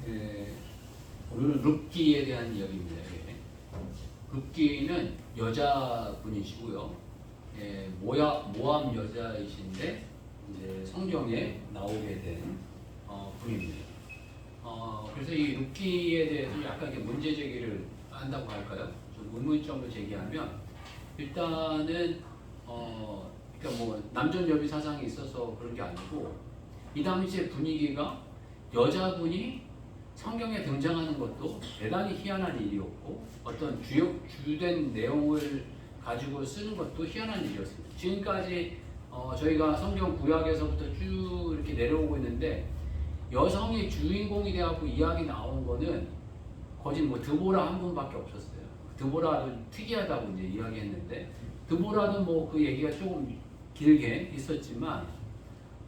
예, 오늘은 룻기에 대한 이야기입니다. 예. 룻기는 여자분이시고요. 예, 모압 여자이신데 이제 성경에 나오게 된 분입니다. 그래서 이 룻기에 대해서 약간 문제 제기를 한다고 할까요? 좀 의문점을 제기하면 일단은 그러니까 뭐 남존 여비 사상이 있어서 그런 게 아니고 이 당시의 분위기가 여자분이 성경에 등장하는 것도 대단히 희한한 일이었고 어떤 주된 내용을 가지고 쓰는 것도 희한한 일이었습니다. 지금까지 저희가 성경 구약에서부터 쭉 이렇게 내려오고 있는데 여성이 주인공이 되어갖고 이야기 나온 거는 거짓 뭐 드보라 한 분밖에 없었어요. 드보라도 특이하다고 이제 이야기했는데 드보라도 뭐 그 얘기가 조금 길게 있었지만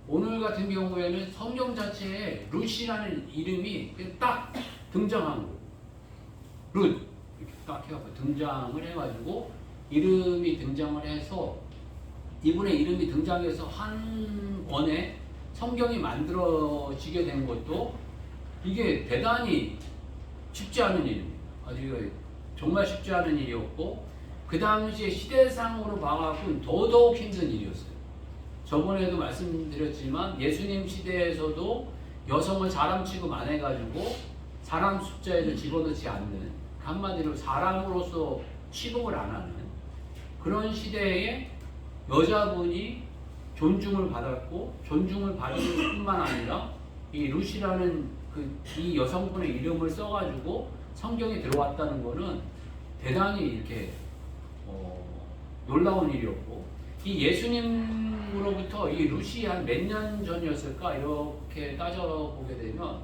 오늘 같은 경우에는 성경 자체에 룻이라는 이름이 딱 등장한 거예요. 룻 이렇게 딱 해갖고 등장을 해가지고 이름이 등장을 해서 이분의 이름이 등장해서 한 권에 성경이 만들어지게 된 것도 이게 대단히 쉽지 않은 일입니다. 아주 정말 쉽지 않은 일이었고 그 당시에 시대상으로 봐갖고는 더더욱 힘든 일이었어요. 저번에도 말씀드렸지만 예수님 시대에서도 여성을 사람 취급 안 해가지고 사람 숫자에도 집어넣지 않는 한마디로 사람으로서 취급을 안 하는 그런 시대에 여자분이 존중을 받았고 존중을 받을 뿐만 아니라 이 룻이라는 이 여성분의 이름을 써가지고 성경에 들어왔다는 것은 대단히 이렇게 놀라운 일이었고 이 예수님으로부터 이 룻이 한 몇 년 전이었을까 이렇게 따져보게 되면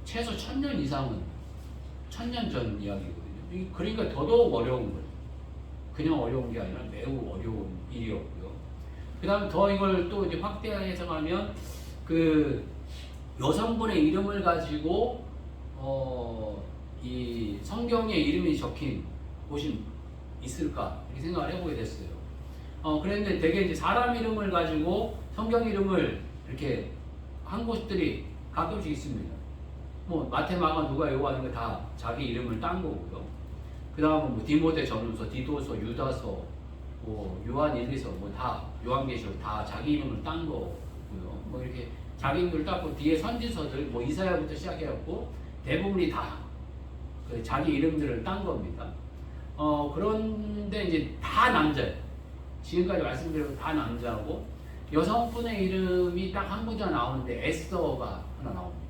최소 1000년 이상은 1000년 전 이야기거든요. 그러니까 더더욱 어려운 거예요. 그냥 어려운 게 아니라 매우 어려운 일이었고요. 그 다음에 더 이걸 또 이제 확대해서 가면 그 여성분의 이름을 가지고 이 성경에 이름이 적힌 곳이 있을까 이렇게 생각을 해보게 됐어요. 그랬는데 되게 이제 사람 이름을 가지고 성경 이름을 이렇게 한 곳들이 가끔씩 있습니다. 뭐 마테마가 누가 요구하는 거 다 자기 이름을 딴 거고요. 그 다음은 뭐 디모데 전후서, 디도서, 유다서, 뭐 요한 1, 2서 뭐 다 요한계시록 다 자기 이름을 딴 거고요. 뭐 이렇게 자기 이름을 땄고 뒤에 선지서들 뭐 이사야부터 시작해갖고 대부분이 다 자기 이름들을 딴 겁니다. 그런데 이제 다 남자예요. 지금까지 말씀드린 다 남자고 여성분의 이름이 딱 한 문자 나오는데 에스더가 하나 나옵니다.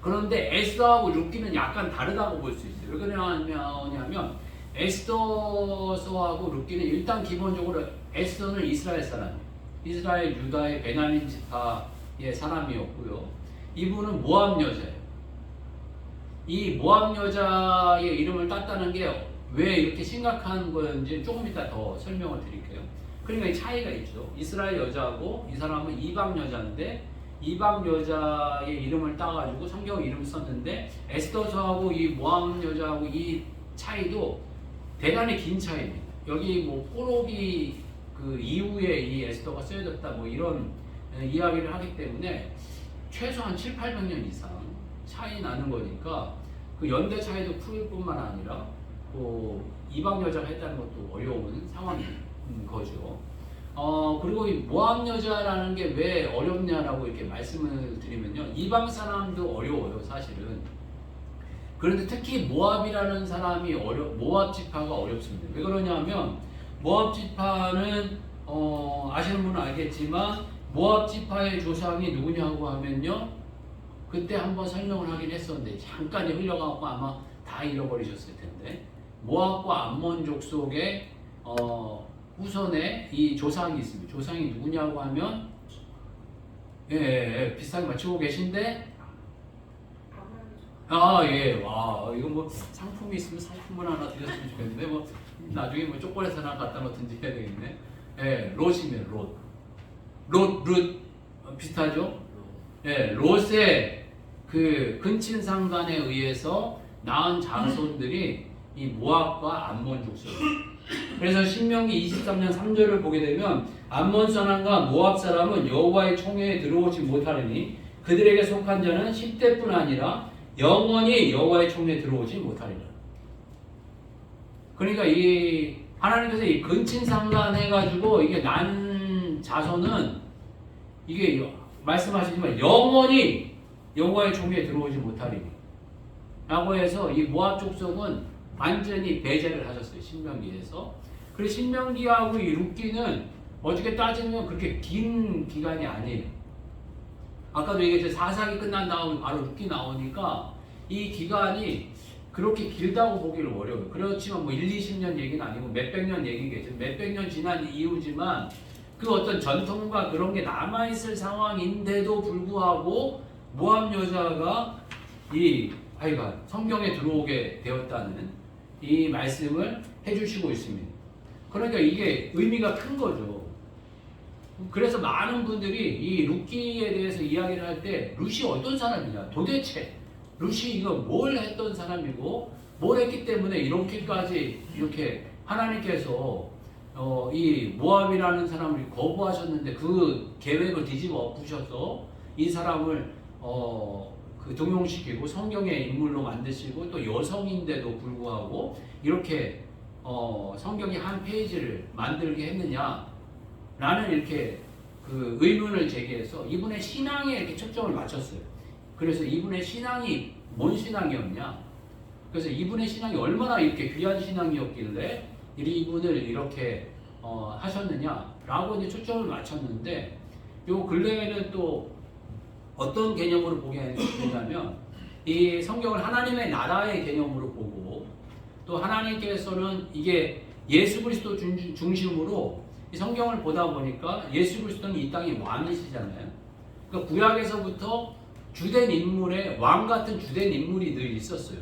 그런데 에스더하고 룻기는 약간 다르다고 볼 수 있어요. 왜 그러냐면 에스더서하고 룻기는 일단 기본적으로 에스더는 이스라엘 사람이에요. 이스라엘 유다의 베냐민 지파의 사람이었고요. 이분은 모압 여자예요. 이 모압 여자의 이름을 땄다는 게 왜 이렇게 심각한 건지 조금 이따 더 설명을 드릴게요. 그러니까 이 차이가 있죠. 이스라엘 여자고 이 사람은 이방 여자인데 이방 여자의 이름을 따가지고 성경 이름을 썼는데 에스더서하고 이 모압 여자하고 이 차이도 대단히 긴 차이입니다. 여기 뭐 포로기 그 이후에 이 에스더가 쓰여졌다 뭐 이런 이야기를 하기 때문에 최소한 700~800년 이상 차이 나는 거니까 그 연대 차이도 클 뿐만 아니라 또 이방 여자가 했다는 것도 어려운 상황인 거죠. 그리고 이 모압 여자라는 게 왜 어렵냐라고 이렇게 말씀을 드리면요. 이방 사람도 어려워요, 사실은. 그런데 특히 모압이라는 사람이 모압 지파가 어렵습니다. 왜 그러냐면 모압 지파는 아시는 분은 알겠지만 모압 지파의 조상이 누구냐고 하면요. 그때 한번 설명을 하긴 했었는데 잠깐 흘려가고 아마 다 잃어버리셨을 텐데 모압과 암몬족 속에 후손에 이 조상이 있습니다. 조상이 누구냐고 하면 비슷하게 맞추고 계신데 예. 와, 이거 뭐 상품이 있으면 상품을 하나 드렸으면 좋겠는데 뭐 나중에 뭐 초콜릿 하나 갖다 놓든지 해야 되겠네. 롯이면 롯 비슷하죠? 롯의 그 근친상간에 의해서 낳은 자손들이 이 모압과 암몬 족속입니다. 그래서 신명기 23년 3절을 보게 되면 암몬 사람과 모압 사람은 여호와의 총회에 들어오지 못하리니 그들에게 속한 자는 10대뿐 아니라 영원히 여호와의 총회에 들어오지 못하리라. 그러니까 이 하나님께서 이 근친상간해가지고 이게 난 자손은 이게 말씀하시지만 영원히 여호와의 총회에 들어오지 못하리니 라고 해서 이 모압 족속은 완전히 배제를 하셨어요. 신명기에서. 그리고 신명기하고 이 룻기는 어떻게 따지면 그렇게 긴 기간이 아니에요. 아까도 얘기했죠. 사사기 끝난 다음에 바로 룻기 나오니까 이 기간이 그렇게 길다고 보기를 어려워요. 그렇지만 뭐 1, 20년 얘기는 아니고 몇백 년 얘기겠죠. 몇백 년 지난 이후지만 그 어떤 전통과 그런 게 남아있을 상황인데도 불구하고 모압 여자가 이 하여간 성경에 들어오게 되었다는 이 말씀을 해주시고 있습니다. 그러니까 이게 의미가 큰 거죠. 그래서 많은 분들이 이 룻기에 대해서 이야기를 할 때 룻이 어떤 사람이냐, 도대체 룻이 이거 뭘 했던 사람이고 뭘 했기 때문에 이렇게까지 이렇게 하나님께서 이 모압이라는 사람을 거부하셨는데 그 계획을 뒤집어 엎으셔서 이 사람을 그 등용시키고 성경의 인물로 만드시고 또 여성인데도 불구하고 이렇게 성경의 한 페이지를 만들게 했느냐라는 이렇게 그 의문을 제기해서 이분의 신앙에 이렇게 초점을 맞췄어요. 그래서 이분의 신앙이 뭔 신앙이었냐? 그래서 이분의 신앙이 얼마나 이렇게 귀한 신앙이었길래 이분을 이렇게 하셨느냐라고 이제 초점을 맞췄는데 요 근래에는 또 어떤 개념으로 보게 되냐면 이 성경을 하나님의 나라의 개념으로 보고 또 하나님께서는 이게 예수 그리스도 중심으로 이 성경을 보다 보니까 예수 그리스도는 이 땅의 왕이시잖아요. 그러니까 구약에서부터 주된 인물에 왕 같은 주된 인물이 늘 있었어요.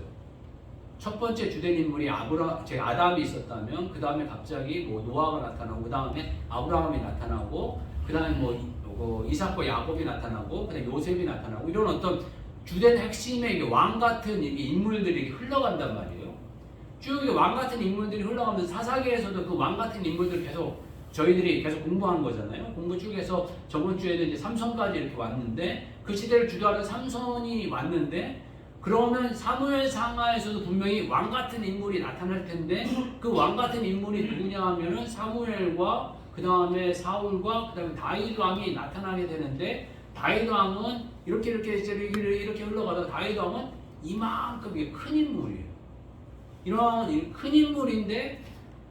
첫 번째 주된 인물이 아담이 있었다면 그 다음에 갑자기 뭐 노아가 나타나고 그 다음에 아브라함이 나타나고 그 다음에 뭐 이삭과 야곱이 나타나고 그 다음에 요셉이 나타나고 이런 어떤 주된 핵심의 왕 같은 인물들이 흘러간단 말이에요. 쭉 왕 같은 인물들이 흘러가면서 사사기에서도 그 왕 같은 인물들 저희들이 계속 공부한 거잖아요. 공부 쭉 해서 저번 주에는 이제 삼손까지 이렇게 왔는데 그 시대를 주도하는 삼손이 왔는데 그러면 사무엘 상하에서도 분명히 왕 같은 인물이 나타날 텐데 그 왕 같은 인물이 누구냐 하면은 사무엘과 그 다음에 사울과 그 다음에 다윗 왕이 나타나게 되는데 다윗 왕은 이렇게 흘러가다가 다윗 왕은 이만큼 큰 인물이에요. 이런 큰 인물인데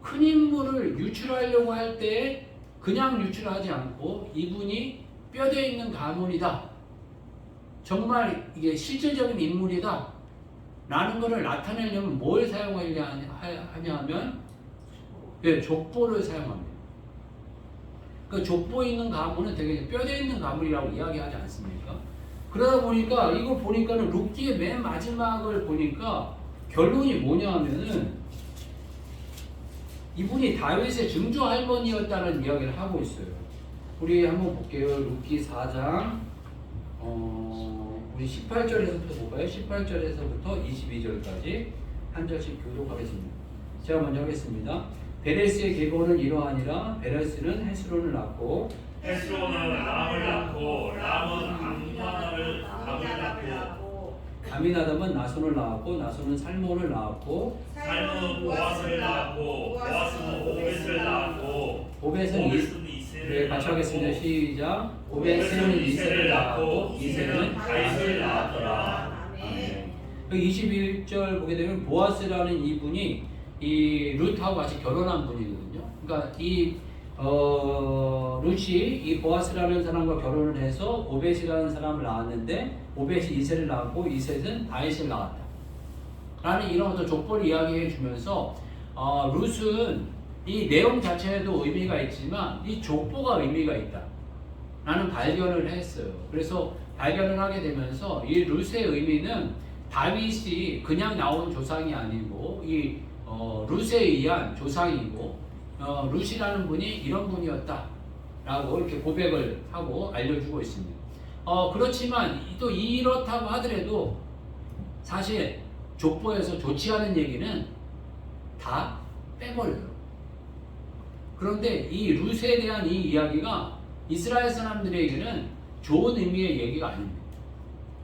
큰 인물을 유출하려고 할 때 그냥 유출하지 않고 이분이 뼈대 있는 가문이다. 정말 이게 실질적인 인물이다. 라는 것을 나타내려면 뭘 사용하냐 하면 족보를 사용합니다. 그 족보 있는 가문은 되게 뼈대 있는 가문이라고 이야기하지 않습니까? 그러다 보니까 이걸 보니까는 룻기의 맨 마지막을 보니까 결론이 뭐냐 하면은 이분이 다윗의 증조 할머니였다는 이야기를 하고 있어요. 우리 한번 볼게요. 룻기 4장 우리 18절에서부터 볼까요? 18절에서부터 22절까지 한 절씩 교독하겠습니다. 제가 먼저 하겠습니다. 베레스의 계보는 이러하니라. 베레스는 헤스론을 낳고 헤스론은 람을 낳고 람은 암나답을 낳고 아미나답은 나손을 낳았고 나손은 살몬을 낳았고 살몬은 보아스를 낳았고 보아스는 오벳을 낳았고 오벳은 이세를 같이 하겠습니다. 시작. 오벳은 이세를 낳았고 이세는 다윗을 낳았더라. 21절 보게 되면 보아스라는 이분이 이 룻하고 같이 결혼한 분이거든요. 그러니까 이 룻이 이 보아스라는 사람과 결혼을 해서 오벳이라는 사람을 낳았는데 오벳이 이세를 낳았고 이셋은 다윗을 낳았다. 라는 이런 어떤 족보를 이야기해 주면서 룻은 이 내용 자체에도 의미가 있지만 이 족보가 의미가 있다. 라는 발견을 했어요. 그래서 발견을 하게 되면서 이 룻의 의미는 다윗이 그냥 나온 조상이 아니고 이 룻에 의한 조상이고 룻이라는 분이 이런 분이었다 라고 이렇게 고백을 하고 알려주고 있습니다. 그렇지만 또 이렇다고 하더라도 사실 족보에서 좋지 않은 얘기는 다 빼버려요. 그런데 이 룻에 대한 이 이야기가 이스라엘 사람들에게는 좋은 의미의 얘기가 아닙니다.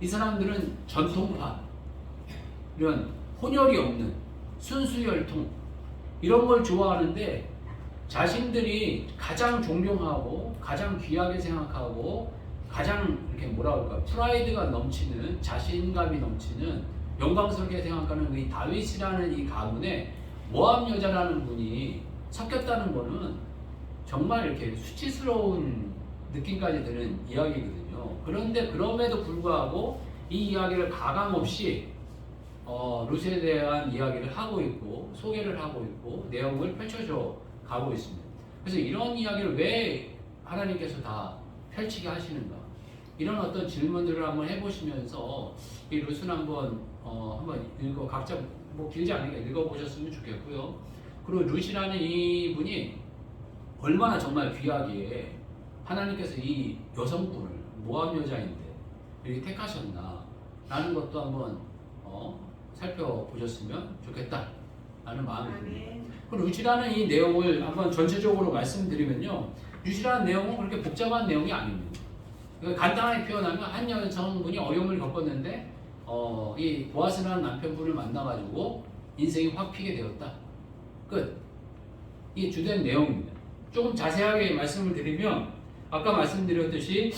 이 사람들은 전통파, 이런 혼혈이 없는 순수혈통 이런 걸 좋아하는데 자신들이 가장 존경하고 가장 귀하게 생각하고 가장 이렇게 뭐라 그럴까 프라이드가 넘치는 자신감이 넘치는 영광스럽게 생각하는 이 다윗이라는 이 가문에 모압 여자라는 분이 섞였다는 거는 정말 이렇게 수치스러운 느낌까지 드는 이야기거든요. 그런데 그럼에도 불구하고 이 이야기를 가감없이 룻에 대한 이야기를 하고 있고 소개를 하고 있고 내용을 펼쳐줘 가고 있습니다. 그래서 이런 이야기를 왜 하나님께서 다 펼치게 하시는가? 이런 어떤 질문들을 한번 해보시면서 이 룻은 한번 각자 뭐 길지 않으니까 읽어보셨으면 좋겠고요. 그리고 룻이라는 이 분이 얼마나 정말 귀하기에 하나님께서 이 여성분을 모압 여자인데 이렇게 택하셨나라는 것도 한번 살펴보셨으면 좋겠다라는 마음이 듭니다. 그 룻이라는 이 내용을 한번 전체적으로 말씀드리면요, 룻이라는 내용은 그렇게 복잡한 내용이 아닙니다. 간단하게 표현하면 한 여성분이 어려움을 겪었는데 이 보아스라는 남편분을 만나가지고 인생이 확 피게 되었다. 끝. 이게 주된 내용입니다. 조금 자세하게 말씀을 드리면 아까 말씀드렸듯이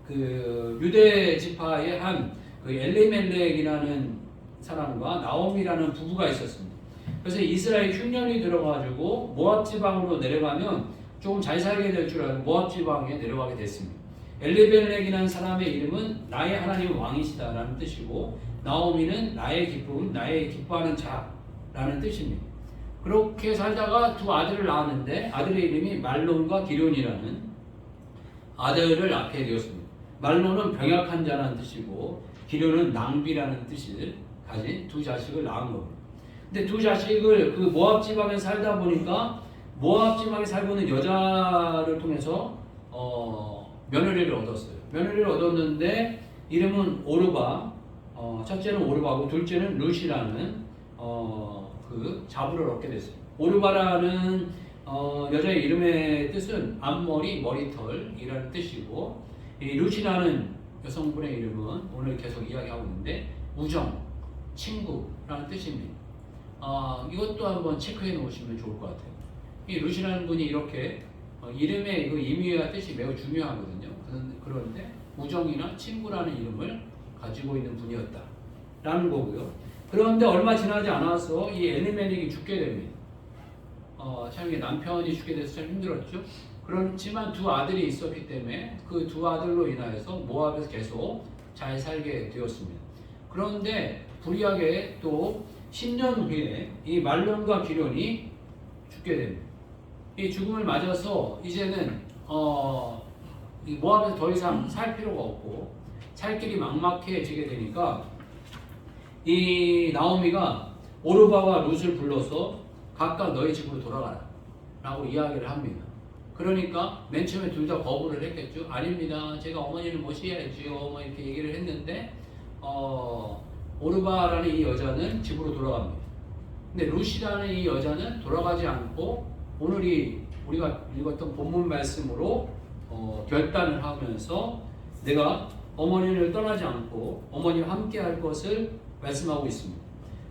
그 유대 지파의 한 그 엘리멜렉이라는 사람과 나옴이라는 부부가 있었습니다. 그래서 이스라엘 흉년이 들어가지고 모압 지방으로 내려가면 조금 잘 살게 될 줄 알고 모압 지방에 내려가게 됐습니다. 엘리멜렉이라는 사람의 이름은 나의 하나님 왕이시다라는 뜻이고 나오미는 나의 기쁨, 나의 기뻐하는 자라는 뜻입니다. 그렇게 살다가 두 아들을 낳았는데 아들의 이름이 말론과 기련이라는 아들을 낳게 되었습니다. 말론은 병약한 자라는 뜻이고 기련은 낭비라는 뜻을 가진 두 자식을 낳은 겁니다. 근데 두 자식을 그 모압 지방에 살다 보니까 모압 지방에 살고 있는 여자를 통해서 며느리를 얻었어요. 며느리를 얻었는데 이름은 오르바, 첫째는 오르바고 둘째는 룻이라는 그 자부를 얻게 됐어요. 오르바라는 여자의 이름의 뜻은 앞머리, 머리털이라는 뜻이고 이 룻이라는 여성분의 이름은 오늘 계속 이야기하고 있는데 우정, 친구라는 뜻입니다. 이것도 한번 체크해 놓으시면 좋을 것 같아요. 이 룻이라는 분이 이렇게 이름의 그 의미와 뜻이 매우 중요하거든요. 그런데 우정이나 친구라는 이름을 가지고 있는 분이었다라는 거고요. 그런데 얼마 지나지 않아서 이 엘리멜렉이 죽게 됩니다. 참 이게 남편이 죽게 돼서 참 힘들었죠. 그렇지만 두 아들이 있었기 때문에 그 두 아들로 인하여서 모압에서 계속 잘 살게 되었습니다. 그런데 불의하게 또 10년 후에 이 말론과 기련이 죽게 됩니다. 이 죽음을 맞아서 이제는 이 모압에서 더 이상 살 필요가 없고 살 길이 막막해지게 되니까 이 나오미가 오르바와 룻을 불러서 각각 너희 집으로 돌아가라 라고 이야기를 합니다. 그러니까 맨 처음에 둘 다 거부를 했겠죠. 아닙니다. 제가 어머니를 모셔야지요. 뭐 이렇게 얘기를 했는데 오르바라는 이 여자는 집으로 돌아갑니다. 근데 룻이라는 이 여자는 돌아가지 않고 오늘이 우리가 읽었던 본문 말씀으로 결단을 하면서 내가 어머니를 떠나지 않고 어머니와 함께 할 것을 말씀하고 있습니다.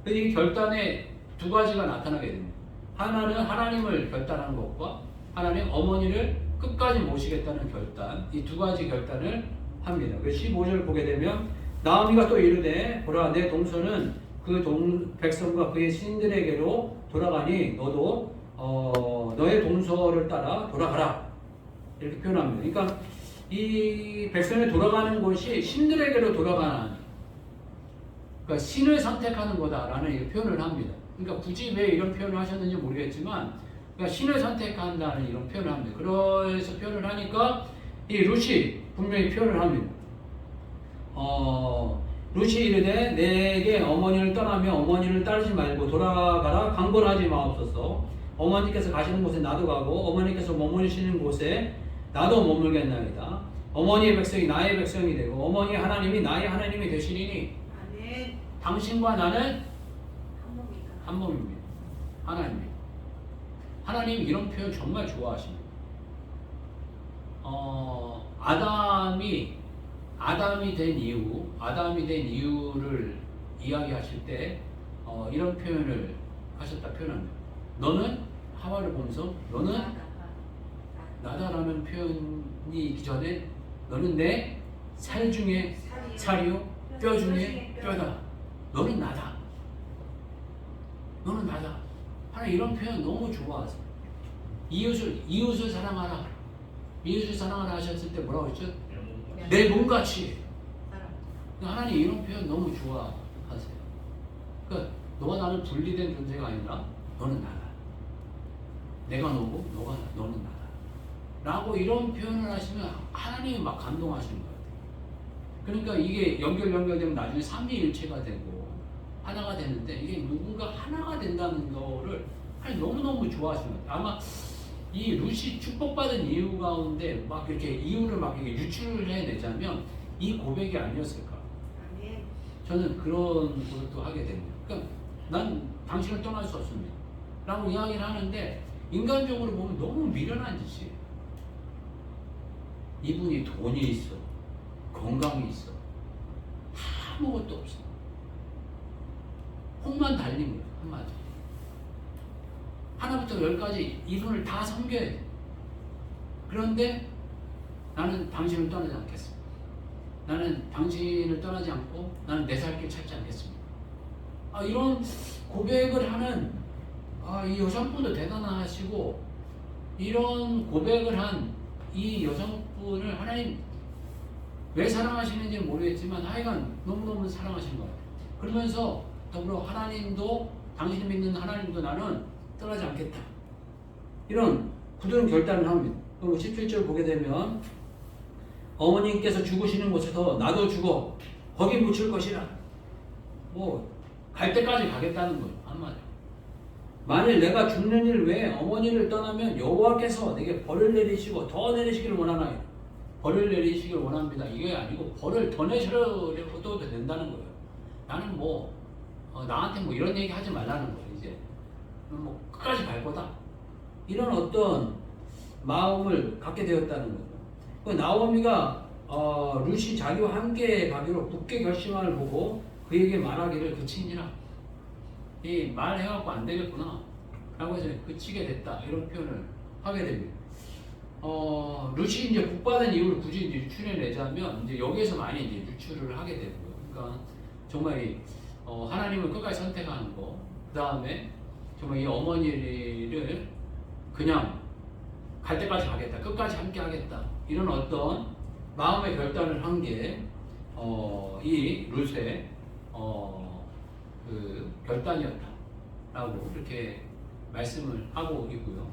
그래서 이 결단에 두 가지가 나타나게 됩니다. 하나는 하나님을 결단한 것과 하나는 어머니를 끝까지 모시겠다는 결단, 이 두 가지 결단을 합니다. 그래서 15절 보게 되면 나오미가 또 이르되 보라 내 동서는 그 백성과 그의 신들에게로 돌아가니 너도 너의 동서를 따라 돌아가라 이렇게 표현합니다. 그러니까 이 백성이 돌아가는 것이 신들에게로 돌아가는, 그러니까 신을 선택하는 거다라는 표현을 합니다. 그러니까 굳이 왜 이런 표현을 하셨는지 모르겠지만, 그러니까 신을 선택한다는 이런 표현을 합니다. 그래서 표현을 하니까 이 룻이 분명히 표현을 합니다. 룻이 이르되 내게 어머니를 떠나며 어머니를 따르지 말고 돌아가라 강권하지 마옵소서. 어머니께서 가시는 곳에 나도 가고 어머니께서 머무르시는 곳에 나도 머물겠나이다. 어머니의 백성이 나의 백성이 되고 어머니의 하나님이 나의 하나님이 되시리니 아멘. 당신과 나는 한 몸입니다. 하나님입니다. 하나님 이런 표현 정말 좋아하십니다. 아담이 아담이 된 이유를 이야기하실 때 이런 표현을 하셨다 표현합니다. 너는 하와를 보면서 너는 나다라는 표현이 있기 전에 너는 내 살 중에 살이요 뼈 중에 뼈다. 너는 나다. 너는 나다. 하나님 이런 표현 너무 좋아하세요. 이웃을 사랑하라. 이웃을 사랑하라 하셨을 때 뭐라고 했죠? 내 몸같이. 하나님 이런 표현 너무 좋아하세요. 그러니까 너와 나는 분리된 존재가 아니라 너는 나다. 내가 너고 너는 나다. 라고 이런 표현을 하시면 하나님이 막 감동하시는 거예요. 그러니까 이게 연결되면 나중에 삼위일체가 되고 하나가 되는데 이게 누군가 하나가 된다는 거를 하나님 너무너무 좋아하시는 거예요. 아마 이 룻이 축복받은 이유 가운데 막 이렇게 이유를 막 이렇게 유출을 해내자면 이 고백이 아니었을까? 저는 그런 고백도 하게 됩니다. 그러니까 난 당신을 떠날 수 없습니다. 라고 이야기를 하는데 인간적으로 보면 너무 미련한 짓이에요. 이분이 돈이 있어. 건강이 있어. 아무것도 없어. 홍만 달린 거예요. 한마디. 하나부터 열까지 이분을 다 섬겨야 돼. 그런데 나는 당신을 떠나지 않겠습니다. 나는 당신을 떠나지 않고 나는 내 살 길 찾지 않겠습니다. 이런 고백을 하는 이 여성분도 대단하시고 이런 고백을 한 이 여성분을 하나님 왜 사랑하시는지는 모르겠지만 하여간 너무너무 사랑하시는 것 같아요. 그러면서 더불어 하나님도 당신이 믿는 하나님도 나는 떠나지 않겠다. 이런 굳은 결단을 합니다. 그럼 17절 보게 되면 어머님께서 죽으시는 곳에서 나도 죽어 거기 묻힐 것이라. 갈 때까지 가겠다는 거예요. 한마디로. 만일 내가 죽는 일 외에 어머니를 떠나면 여호와께서 내게 벌을 내리시고 더 내리시기를 원하나요? 벌을 내리시기를 원합니다. 이게 아니고 벌을 더 내셔도 된다는 거예요. 나는 나한테 이런 얘기 하지 말라는 거예요. 이제 끝까지 갈 거다. 이런 어떤 마음을 갖게 되었다는 거죠. 나오미가 룻이 자기와 함께 가기로 굳게 결심함을 보고 그에게 말하기를 그치니라. 이 말해갖고 안 되겠구나 라고 해서 그치게 됐다 이런 표현을 하게 됩니다. 룻이 이제 복받은 이유를 굳이 이제 유출해내자면 이제 여기에서 많이 이제 유출을 하게 되고요. 그러니까 정말 하나님을 끝까지 선택하는 거, 그 다음에 정말 이 어머니를 그냥 갈 때까지 가겠다, 끝까지 함께 하겠다 이런 어떤 마음의 결단을 한 게 이 룻의 그 결단이었다라고 이렇게 말씀을 하고 있고요.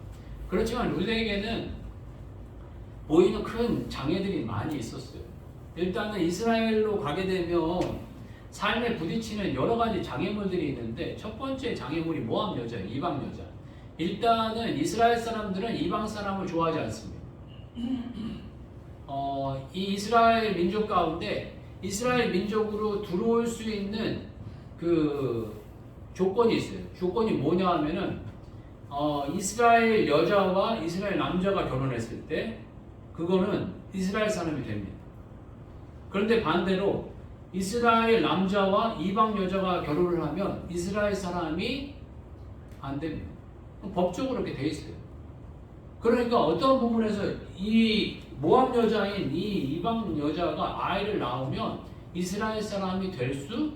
그렇지만 룻에게는 보이는 큰 장애들이 많이 있었어요. 일단은 이스라엘로 가게 되면 삶에 부딪히는 여러 가지 장애물들이 있는데 첫 번째 장애물이 모함 여자예요. 이방 여자. 일단은 이스라엘 사람들은 이방 사람을 좋아하지 않습니다. 이 이스라엘 민족 가운데 이스라엘 민족으로 들어올 수 있는 그 조건이 있어요. 조건이 뭐냐 하면은 이스라엘 여자와 이스라엘 남자가 결혼했을 때 그거는 이스라엘 사람이 됩니다. 그런데 반대로 이스라엘 남자와 이방 여자가 결혼을 하면 이스라엘 사람이 안 됩니다. 법적으로 그렇게 돼 있어요. 그러니까 어떤 부분에서 이 모함 여자인 이 이방 여자가 아이를 낳으면 이스라엘 사람이 될 수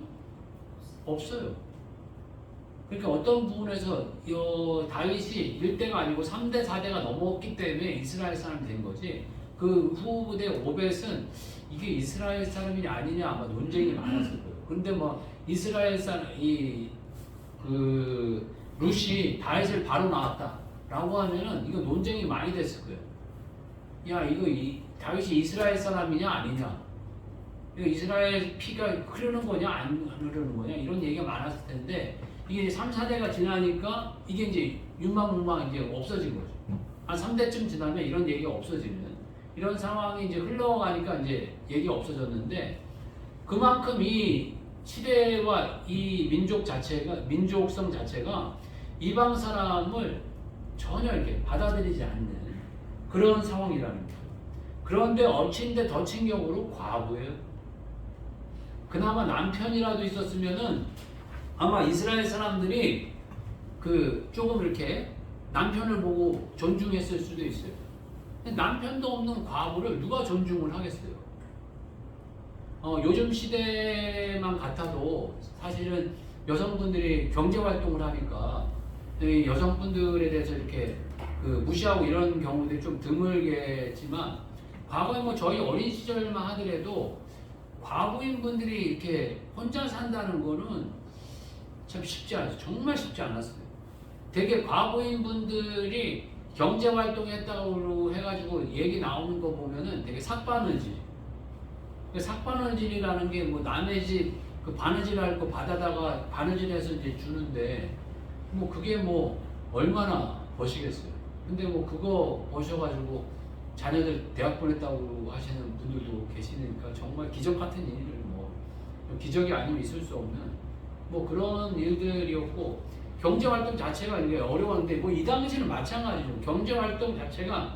없어요. 그러니까 어떤 부분에서 다윗이 1대가 아니고 3대, 4대가 넘었기 때문에 이스라엘 사람이 된 거지. 그 후대 오벳은 이게 이스라엘 사람이냐 아니냐 아마 논쟁이 많았을 거예요. 근데 이스라엘 사람 그 룻이 다윗을 바로 낳았다라고 하면은 이거 논쟁이 많이 됐을 거예요. 야 이거 다윗이 이스라엘 사람이냐 아니냐? 이거 이스라엘 피가 흐르는 거냐 안 흐르는 거냐 이런 얘기가 많았을 텐데 이게 이제 3, 4대가 지나니까 이게 이제 윤망문망 이제 없어진 거죠. 한 3대쯤 지나면 이런 얘기가 없어지는 이런 상황이 이제 흘러가니까 이제 얘기가 없어졌는데 그만큼 이 시대와 이 민족성 자체가 이방 사람을 전혀 이렇게 받아들이지 않는 그런 상황이라는 거예요. 그런데 엎친 데 덮친 격으로 과부예요. 그나마 남편이라도 있었으면은 아마 이스라엘 사람들이 그 조금 이렇게 남편을 보고 존중했을 수도 있어요. 근데 남편도 없는 과부를 누가 존중을 하겠어요? 요즘 시대만 같아도 사실은 여성분들이 경제 활동을 하니까 이 여성분들에 대해서 이렇게 그 무시하고 이런 경우들이 좀 드물겠지만 과거에 뭐 저희 어린 시절만 하더라도 과부인 분들이 이렇게 혼자 산다는 거는 참 쉽지 않았어요. 정말 쉽지 않았어요. 되게 과부인 분들이 경제 활동했다고 해가지고 얘기 나오는 거 보면은 되게 삭바느질. 삭바느질이라는 게 뭐 남의 집 그 바느질 할 거 받아다가 바느질해서 이제 주는데 뭐 그게 뭐 얼마나 버시겠어요. 근데 뭐 그거 버셔가지고 자녀들 대학 보냈다고 하시는 분들도 계시니까 정말 기적 같은 일을 뭐 기적이 아니면 있을 수 없는 뭐 그런 일들이었고 경제 활동 자체가 이게 어려웠는데 뭐 이 당시는 마찬가지죠. 경제 활동 자체가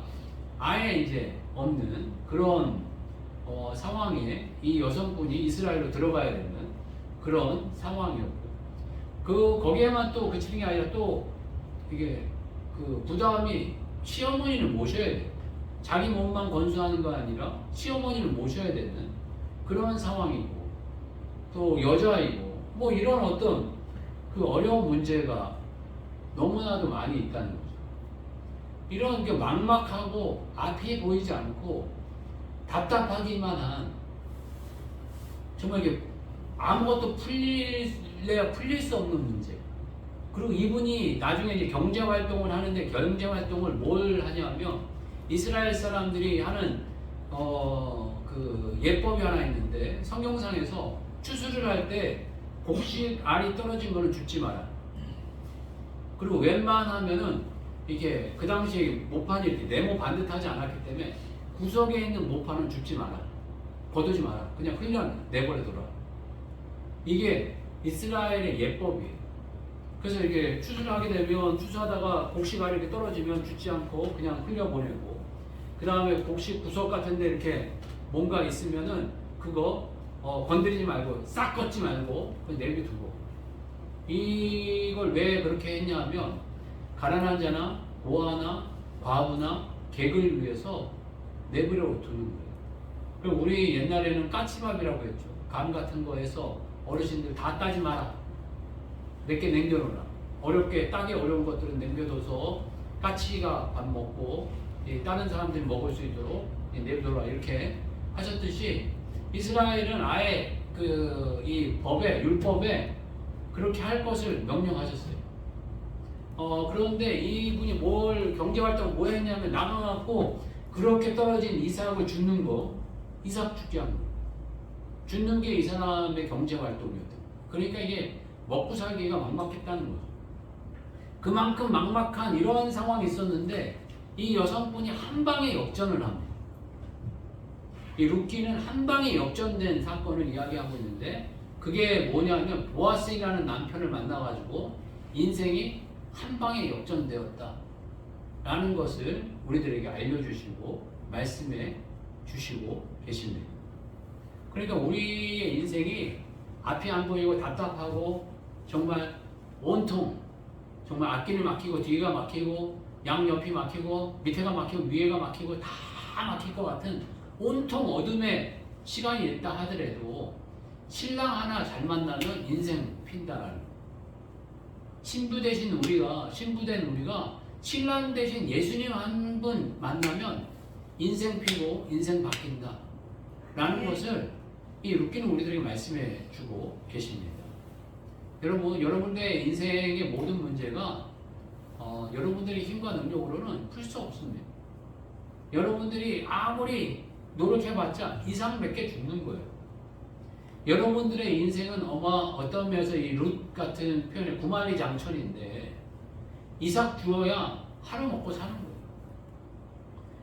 아예 이제 없는 그런 상황에 이 여성분이 이스라엘로 들어가야 되는 그런 상황이었고 거기에만 또 그치는 게 아니라 또 이게 그 부담이 시어머니를 모셔야 돼요. 자기 몸만 건수하는 거 아니라 시어머니를 모셔야 되는 그런 상황이고 또 여자이고 뭐 이런 어떤 그 어려운 문제가 너무나도 많이 있다는 거죠. 이런 게 막막하고 앞이 보이지 않고 답답하기만 한 정말 이게 아무것도 풀릴래야 풀릴 수 없는 문제. 그리고 이분이 나중에 이제 경제 활동을 하는데 경제 활동을 뭘 하냐면 이스라엘 사람들이 하는 그 예법이 하나 있는데 성경상에서 추수를 할 때 곡식 알이 떨어진 거는 줍지 마라. 그리고 웬만하면은 이게 그 당시 모판이 이렇게 네모 반듯하지 않았기 때문에 구석에 있는 모판은 줍지 마라. 거두지 마라. 그냥 흘려 내버려둬라. 이게 이스라엘의 예법이에요. 그래서 이게 추수를 하게 되면 추수하다가 곡식 알이 이렇게 떨어지면 줍지 않고 그냥 흘려보내고 그 다음에 곡식 구석 같은 데 이렇게 뭔가 있으면은 그거 건드리지 말고 싹 걷지 말고 그냥 내비두고 이걸 왜 그렇게 했냐면 가난한 자나 고아나 과부나 객을 위해서 내버려 두는 거예요. 그럼 우리 옛날에는 까치밥이라고 했죠. 감 같은 거에서 어르신들 다 따지 마라. 몇 개 남겨놓으라. 어렵게 따기 어려운 것들은 남겨둬서 까치가 밥 먹고 다른 사람들이 먹을 수 있도록 내버려라 이렇게 하셨듯이 이스라엘은 아예 이 법에 율법에 그렇게 할 것을 명령하셨어요. 그런데 이분이 뭘 경제활동을 뭐 했냐면 나가갖고 그렇게 떨어진 이삭을 줍는 거, 이삭 죽게 하는 거. 줍는 게 이 사람의 경제활동이었던 거예요. 그러니까 이게 먹고 살기가 막막했다는 거죠. 그만큼 막막한 이런 상황이 있었는데 이 여성분이 한 방에 역전을 합니다. 이 룻기는 한 방에 역전된 사건을 이야기하고 있는데 그게 뭐냐면 보아스라는 남편을 만나가지고 인생이 한 방에 역전되었다 라는 것을 우리들에게 알려주시고 말씀해 주시고 계십니다. 그러니까 우리의 인생이 앞이 안 보이고 답답하고 정말 온통 정말 앞길이 막히고 뒤가 막히고 양옆이 막히고 밑에가 막히고 위에가 막히고 다 막힐 것 같은 온통 어둠의 시간이 있다 하더라도 신랑 하나 잘 만나면 인생 핀다라는 거예요. 신부된 우리가 신랑 대신 예수님 한 분 만나면 인생 피고 인생 바뀐다 라는 것을 이 룻기는 우리들에게 말씀해 주고 계십니다. 여러분, 여러분의 인생의 모든 문제가 여러분들의 힘과 능력으로는 풀 수 없습니다. 여러분들이 아무리 노력해봤자 이상 몇 개 죽는 거예요. 여러분들의 인생은 어떤 면에서 이 룻 같은 표현의 구만리장천인데 이삭 주어야 하루 먹고 사는 거예요.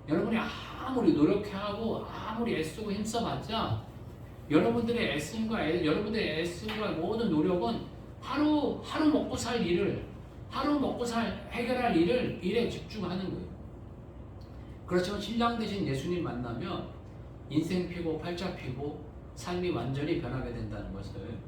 여러분이 아무리 노력하고 아무리 애쓰고 힘써봤자 여러분들의 애씀과 모든 노력은 하루 먹고 살 일을 해결할 일에 집중하는 거예요. 그렇지만 신랑 대신 예수님 만나면 인생 피고 팔자 피고 삶이 완전히 변하게 된다는 것을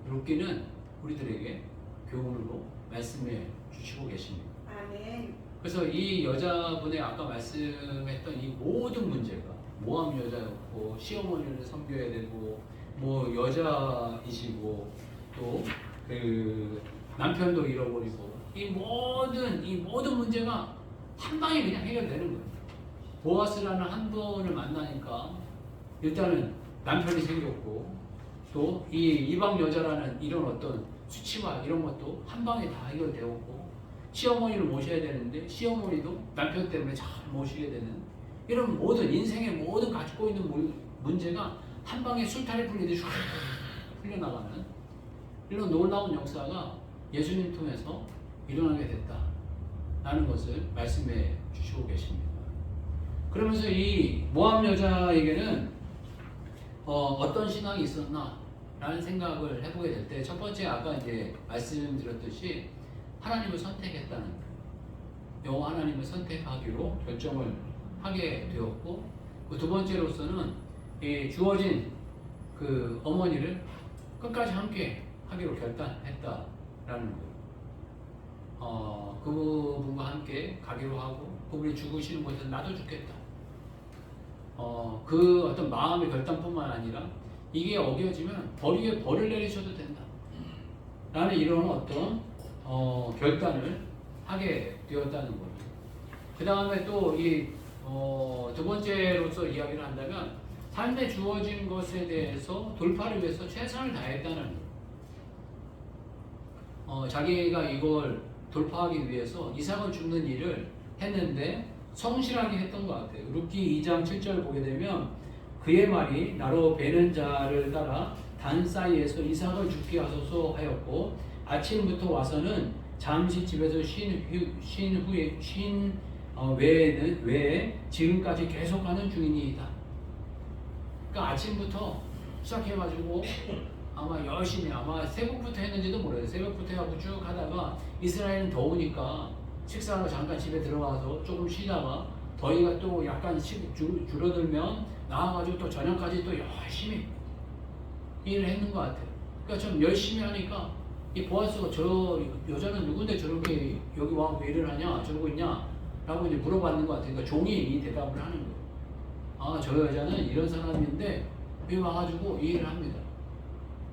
룻기는 우리들에게 교훈으로 말씀해 주시고 계십니다. 아멘. 그래서 이 여자분의 아까 말씀했던 이 모든 문제가 모함 여자였고 시어머니를 섬겨야 되고 뭐 여자이시고 또 그 남편도 잃어버리고 이 모든 문제가 한 방에 그냥 해결되는 거예요. 보아스라는 한 분을 만나니까 일단은 남편이 생겼고 또 이 이방 여자라는 이런 어떤 수치와 이런 것도 한 방에 다 해결되었고 시어머니를 모셔야 되는데 시어머니도 남편 때문에 잘 모시게 되는 이런 모든 인생의 모든 가지고 있는 문제가 한 방에 술타리 풀리듯이 쫙 풀려나가는 이런 놀라운 역사가 예수님 통해서 일어나게 됐다라는 것을 말씀해 주시고 계십니다. 그러면서 이 모함 여자에게는 어떤 신앙이 있었나라는 생각을 해보게 될 때 첫 번째 아까 이제 말씀드렸듯이 하나님을 선택했다는 거예요. 여호와 하나님을 선택하기로 결정을 하게 되었고 그 두 번째로서는 이 주어진 그 어머니를 끝까지 함께 하기로 결단했다라는 거예요. 그분과 함께 가기로 하고 그분이 죽으시는 곳에서 나도 죽겠다. 그 어떤 마음의 결단뿐만 아니라 이게 어겨지면 벌 벌을 내리셔도 된다. 라는 이런 어떤 결단을 하게 되었다는 거예요. 그 다음에 또 이 두 번째로서 이야기를 한다면 삶에 주어진 것에 대해서 돌파를 위해서 최선을 다했다는 거예요. 자기가 이걸 돌파하기 위해서 이삭을 죽는 일을 했는데 성실하게 했던 것 같아요. 룻기 2장 7절 보게 되면 그의 말이 나로 베는 자를 따라 단 사이에서 이삭을 죽게 하소서 하였고 아침부터 와서는 잠시 집에서 쉰 외에 지금까지 계속하는 중이니이다. 그러니까 아침부터 시작해가지고 아마 열심히 아마 새벽부터 했는지도 모르겠어요. 새벽부터 해가지고 쭉 하다가 이스라엘은 더우니까 식사하러 잠깐 집에 들어가서 조금 쉬다가 더위가 또 약간 줄어들면 나와가지고 또 저녁까지 또 열심히 일을 했는 것 같아요. 그러니까 좀 열심히 하니까 이 보아스가 저 여자는 누군데 저렇게 여기 와서 일을 하냐 저러고 있냐 라고 이제 물어봤는 것 같아요. 그러니까 종이 이 대답을 하는 거예요. 아, 저 여자는 이런 사람인데 여기 와가지고 이 일을 합니다.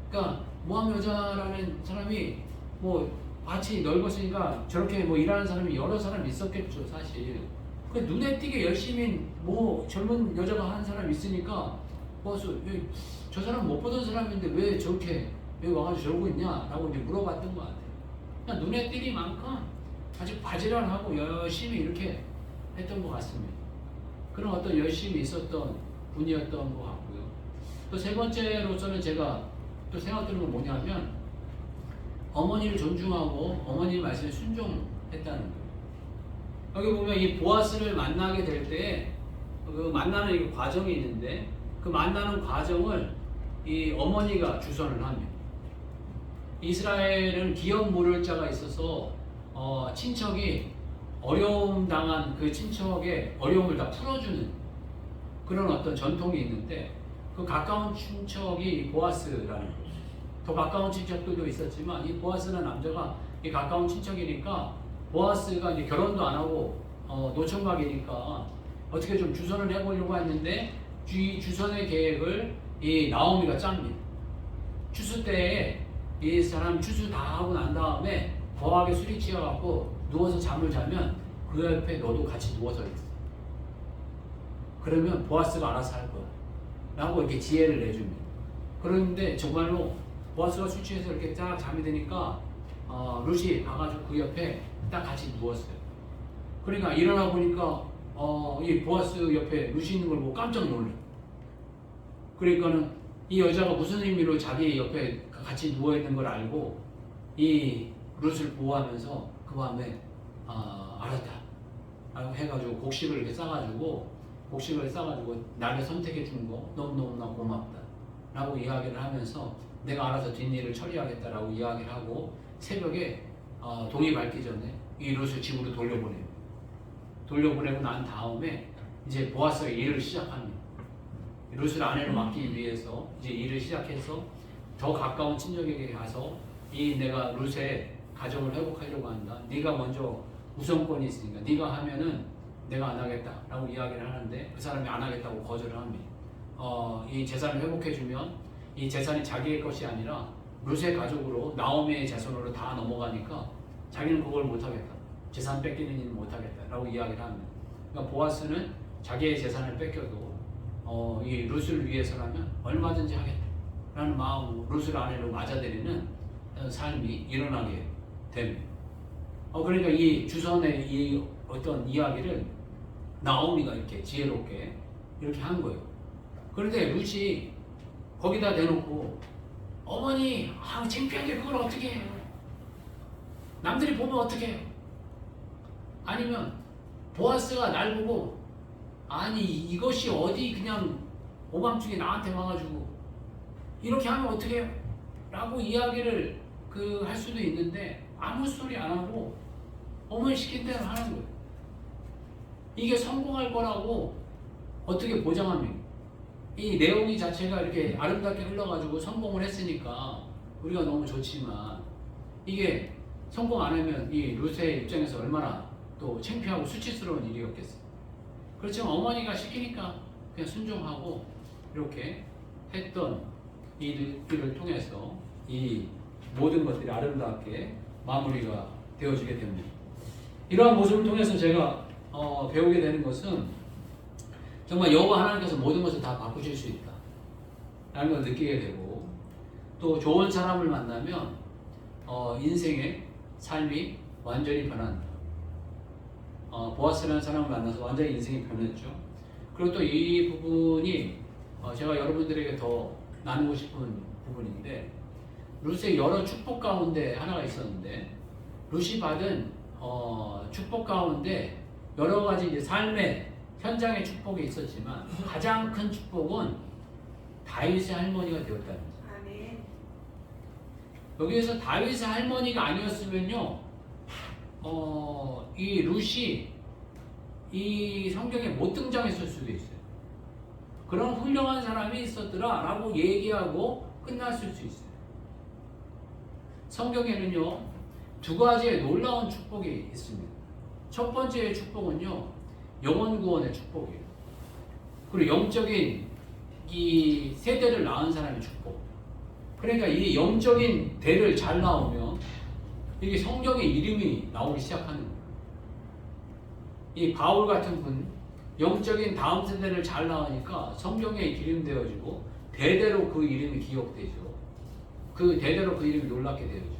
그러니까 모함 여자라는 사람이 뭐 밭이 넓었으니까 저렇게 뭐 일하는 사람이 여러 사람이 있었겠죠, 사실. 그 눈에 띄게 열심히 뭐 젊은 여자가 하는 사람이 있으니까 저 사람 못 보던 사람인데 왜 저렇게 여기 와가지고 저러고 있냐라고 이제 물어봤던 것 같아요. 그냥 눈에 띄기만큼 아주 바지런하고 열심히 이렇게 했던 것 같습니다. 그런 어떤 열심이 있었던 분이었던 것 같고요. 또 세 번째로서는 제가 또 생각드는 건 뭐냐면 어머니를 존중하고 어머니 말씀에 순종했다는 거예요. 여기 보면 이 보아스를 만나게 될 때 그 만나는 이 과정이 있는데 그 만나는 과정을 이 어머니가 주선을 합니다. 이스라엘은 기업 물을 자가 있어서 친척이 어려움 당한 그 친척의 어려움을 다 풀어주는 그런 어떤 전통이 있는데 그 가까운 친척이 보아스라는 거예요. 더 가까운 친척들도 있었지만 이 보아스라는 남자가 이 가까운 친척이니까 보아스가 이제 결혼도 안 하고 노총각이니까 어떻게 좀 주선을 해보려고 했는데 주선의 계획을 이 나오미가 짭니다. 추수 때에 이 사람 추수 다 하고 난 다음에 거하게 술이 취해갖고 누워서 잠을 자면 그 옆에 너도 같이 누워서 있어. 그러면 보아스가 알아서 할 거야. 라고 이렇게 지혜를 내줍니다. 그런데 정말로 보아스가 술 취해서 이렇게 쫙 잠이 드니까 룻이 가가지고 그 옆에 딱 같이 누웠어요. 그러니까 일어나 보니까 이 보아스 옆에 룻이 있는 걸 보고 깜짝 놀래. 그러니까는 이 여자가 무슨 의미로 자기 옆에 같이 누워 있는 걸 알고 이 룻을 보호하면서 그 밤에 알았다 해가지고 곡식을 이렇게 싸가지고 나를 선택해 준 거 너무너무나 고맙다 라고 이야기를 하면서 내가 알아서 뒷일을 처리하겠다라고 이야기를 하고 새벽에 동이 밝기 전에 이 룻을 집으로 돌려보내고 난 다음에 이제 보아스가 일을 시작합니다. 룻을 아내로 맡기 위해서 이제 일을 시작해서 더 가까운 친척에게 가서 이 내가 룻의 가정을 회복하려고 한다. 네가 먼저 우선권이 있으니까 네가 하면은 내가 안 하겠다라고 이야기를 하는데 그 사람이 안 하겠다고 거절을 합니다. 이 재산을 회복해주면 이 재산이 자기의 것이 아니라 룻의 가족으로 나오미의 자손으로 다 넘어가니까 자기는 그걸 못하겠다. 재산 뺏기는 일은 못하겠다라고 이야기를 합니다. 그러니까 보아스는 자기의 재산을 뺏겨도 이 룻을 위해서라면 얼마든지 하겠다라는 마음으로 룻을 아내로 맞아들이는 삶이 일어나게 됩니다. 그러니까 이 주선의 이 어떤 이야기를 나오미가 이렇게 지혜롭게 이렇게 한 거예요. 그런데 룻이 거기다 대놓고 어머니 창피한데 그걸 어떻게 해요? 남들이 보면 어떻게 해요? 아니면 보아스가 날 보고 아니 이것이 어디 그냥 오밤중에 나한테 와가지고 이렇게 하면 어떻게 해요? 라고 이야기를 할 수도 있는데 아무 소리 안 하고 어머니 시킨 대로 하는 거예요. 이게 성공할 거라고 어떻게 보장합니까? 이 내용이 자체가 이렇게 아름답게 흘러가지고 성공을 했으니까 우리가 너무 좋지만 이게 성공 안 하면 이 룻의 입장에서 얼마나 또 창피하고 수치스러운 일이었겠어요. 그렇지만 어머니가 시키니까 그냥 순종하고 이렇게 했던 이 일을 통해서 이 모든 것들이 아름답게 마무리가 되어지게 됩니다. 이러한 모습을 통해서 제가 배우게 되는 것은 정말 여호와 하나님께서 모든 것을 다 바꾸실 수 있다 라는 걸 느끼게 되고 또 좋은 사람을 만나면 인생의 삶이 완전히 변한다. 보아스라는 사람을 만나서 완전히 인생이 변했죠. 그리고 또 이 부분이 제가 여러분들에게 더 나누고 싶은 부분인데 룻의 여러 축복 가운데 하나가 있었는데 룻이 받은 축복 가운데 여러 가지 이제 삶의 현장의 축복이 있었지만 가장 큰 축복은 다윗의 할머니가 되었다는 거죠. 아멘. 여기에서 다윗의 할머니가 아니었으면요, 이 룻이 이 성경에 못 등장했을 수도 있어요. 그런 훌륭한 사람이 있었더라라고 얘기하고 끝났을 수 있어요. 성경에는요, 두 가지의 놀라운 축복이 있습니다. 첫 번째의 축복은요, 영혼 구원의 축복이에요. 그리고 영적인 이 세대를 낳은 사람의 축복. 그러니까 이 영적인 대를 잘 낳으면 이게 성경의 이름이 나오기 시작하는 거예요. 이 바울 같은 분, 영적인 다음 세대를 잘 낳으니까 성경에 기름되어지고 대대로 그 이름이 기억되죠. 그 대대로 그 이름이 놀랍게 되어지죠.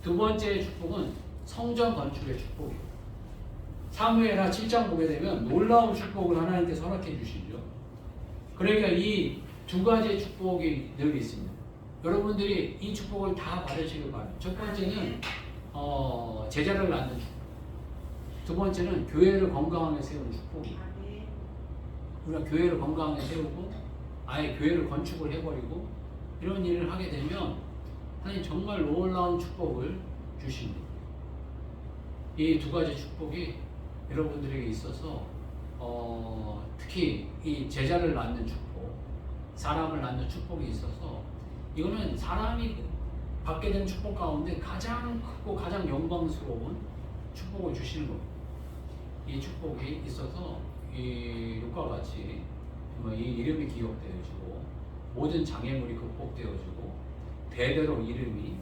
두 번째 축복은 성전 건축의 축복이에요. 사무엘하 7장 보게 되면 놀라운 축복을 하나님께서 허락해 주시죠. 그러니까 이 두 가지의 축복이 늘 있습니다. 여러분들이 이 축복을 다 받으시길 바랍니다. 첫 번째는 제자를 낳는 축복. 두 번째는 교회를 건강하게 세우는 축복이에요. 우리가 교회를 건강하게 세우고 아예 교회를 건축을 해버리고 이런 일을 하게 되면 하나님 정말 놀라운 축복을 주십니다. 이 두 가지 축복이 여러분들에게 있어서 특히 이 제자를 낳는 축복, 사람을 낳는 축복이 있어서 이거는 사람이 받게 된 축복 가운데 가장 크고 가장 영광스러운 축복을 주시는 겁니다. 이 축복이 있어서 이 룻과 같이 정말 이 이름이 기억되어지고 모든 장애물이 극복되어지고 대대로 이름이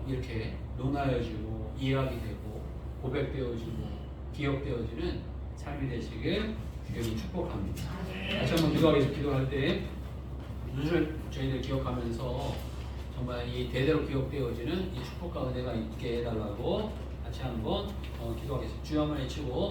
이렇게 논하여지고 이야기되고 고백되어지고 기억되어지는 삶이 되시길 여러분 축복합니다. 다시 한번 기도하겠습니다. 기도할 때 룻을 저희들 기억하면서 정말 이 대대로 기억되어지는 이 축복 가운데가 있게 해달라고 같이 한번 기도하겠습니다. 주여 한번 외치고